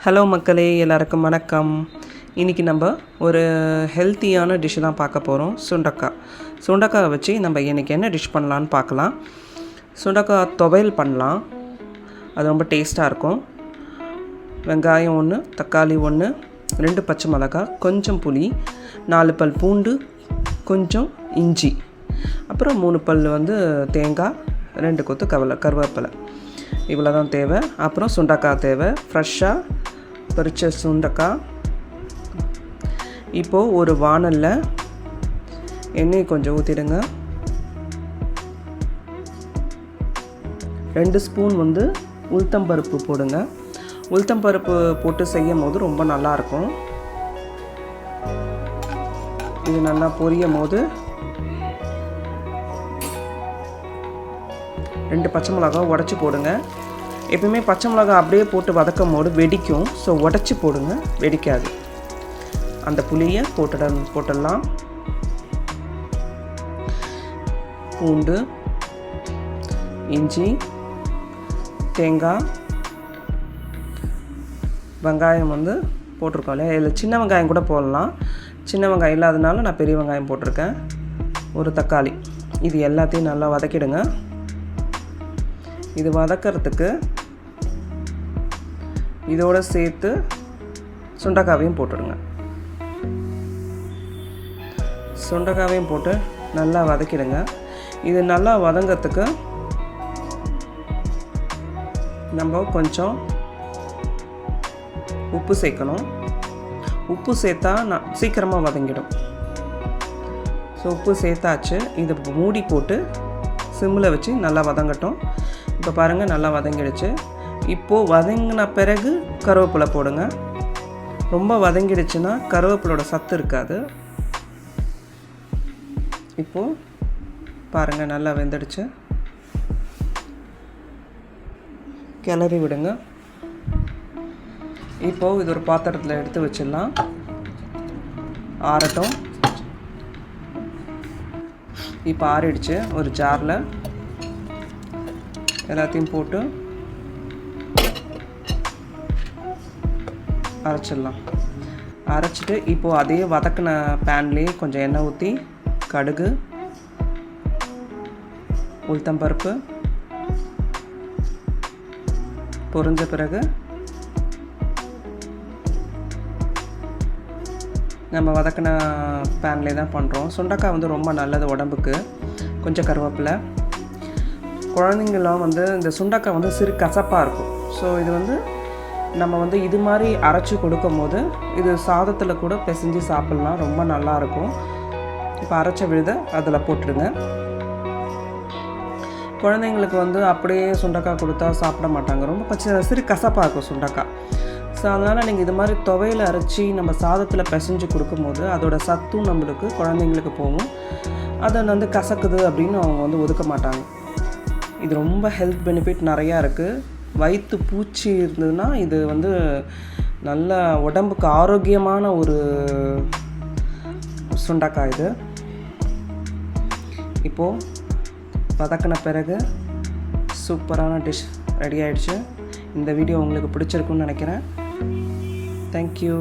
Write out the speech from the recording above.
Hello மக்களே, எல்லாருக்கும் வணக்கம். இன்றைக்கி நம்ம ஒரு ஹெல்த்தியான டிஷ்ஷு தான் பார்க்க போகிறோம். சுண்டக்காய் வச்சு நம்ம இன்றைக்கி என்ன டிஷ் பண்ணலான்னு பார்க்கலாம். சுண்டக்காய் துவையல் பண்ணலாம். அது ரொம்ப டேஸ்ட்டாக இருக்கும். வெங்காயம் 1, தக்காளி 1, 2 பச்சை மிளகாய், கொஞ்சம் புளி, 4 பல் பூண்டு, கொஞ்சம் இஞ்சி, அப்புறம் 3 பல் தேங்காய், 2 கொத்து கருவேப்பிலை. இவ்வளோ தான் தேவை. அப்புறம் சுண்டக்காய் தேவை, ஃப்ரெஷ்ஷாக பறிச்ச சுண்டக்காய். இப்போது ஒரு வாணலில் எண்ணெய் கொஞ்சம் ஊற்றிடுங்க. 2 ஸ்பூன் உளுத்தம்பருப்பு போடுங்க. உளுத்தம்பருப்பு போட்டு செய்யும் போது ரொம்ப நல்லாயிருக்கும். இது நல்லா பொரியும் போது 2 பச்சை மிளகாய் உடச்சி போடுங்க. எப்பவுமே பச்சை மிளகாய் அப்படியே போட்டு வதக்கும் போது வெடிக்கும். ஸோ உடச்சி போடுங்க, வெடிக்காது. அந்த புளியை போட்டுடலாம். பூண்டு, இஞ்சி, தேங்காய், வெங்காயம் போட்டிருக்கோம் இல்லையா, இதில் சின்ன வெங்காயம் கூட போடலாம். சின்ன வெங்காயம் இல்லாதனால நான் பெரிய வெங்காயம் போட்டிருக்கேன். ஒரு தக்காளி. இது எல்லாத்தையும் நல்லா வதக்கிடுங்க. இது வதக்கிறதுக்கு இதோடு சேர்த்து சுண்டக்காவையும் போட்டுடுங்க. சுண்டக்காவையும் போட்டு நல்லா வதக்கிடுங்க. இது நல்லா வதங்கிறதுக்கு நம்ம கொஞ்சம் உப்பு சேர்க்கணும். உப்பு சேர்த்தா சீக்கிரமாக வதங்கிடும். ஸோ உப்பு சேர்த்தாச்சு. இதை மூடி போட்டு சிம்மில் வச்சு நல்லா வதங்கட்டும். இப்போ பாருங்கள், நல்லா வதங்கிடுச்சு. இப்போது வதங்கின பிறகு கருவேப்பிலை போடுங்க. ரொம்ப வதங்கிடுச்சுன்னா கருவேப்பிலோட சத்து இருக்காது. இப்போது பாருங்கள், நல்லா வெந்துடுச்சு. கிளறி விடுங்க. இப்போது இது ஒரு பாத்திரத்தில் எடுத்து வச்சிடலாம். ஆறட்டும். இப்போ ஆறிடுச்சு. ஒரு ஜாரில் எல்லாத்தையும் போட்டு அரைச்சிடலாம். அரைச்சிட்டு இப்போது அதே வதக்கின பேன்லேயே கொஞ்சம் எண்ணெய் ஊற்றி கடுகு, உளுத்தம்பருப்பு பொரிஞ்ச பிறகு நம்ம வதக்கின பேன்லேயே தான் பண்ணுறோம். சுண்டக்காய் ரொம்ப நல்லது உடம்புக்கு. கொஞ்சம் கருவேப்பிலை. குழந்தைங்களாம் இந்த சுண்டக்காய் சிறு கசப்பாக இருக்கும். ஸோ இது நம்ம இது மாதிரி அரைச்சி கொடுக்கும் போது இது சாதத்தில் கூட பிசைஞ்சு சாப்பிட்லாம். ரொம்ப நல்லாயிருக்கும். இப்போ அரைச்ச விழுதை அதில் போட்டுடுங்க. குழந்தைங்களுக்கு அப்படியே சுண்டக்காய் கொடுத்தா சாப்பிட மாட்டாங்க. ரொம்ப சிறு கசப்பாக இருக்கும் சுண்டக்காய். ஸோ அதனால் நீங்கள் இது மாதிரி துவையில் அரைச்சி நம்ம சாதத்தில் பிசைஞ்சு கொடுக்கும்போது அதோட சத்தும் நம்மளுக்கு குழந்தைங்களுக்கு போகும். அதை கசக்குது அப்படின்னு அவங்க ஒதுக்க மாட்டாங்க. இது ரொம்ப ஹெல்த் பெனிஃபிட் நிறையா இருக்குது. வயிற்று பூச்சி இருந்ததுன்னா இது நல்ல உடம்புக்கு ஆரோக்கியமான ஒரு சுண்டக்காய் இது. இப்போது வதக்கின பிறகு சூப்பரான டிஷ் ரெடி ஆகிடுச்சு. இந்த வீடியோ உங்களுக்கு பிடிச்சிருக்குன்னு நினைக்கிறேன். தேங்க்யூ.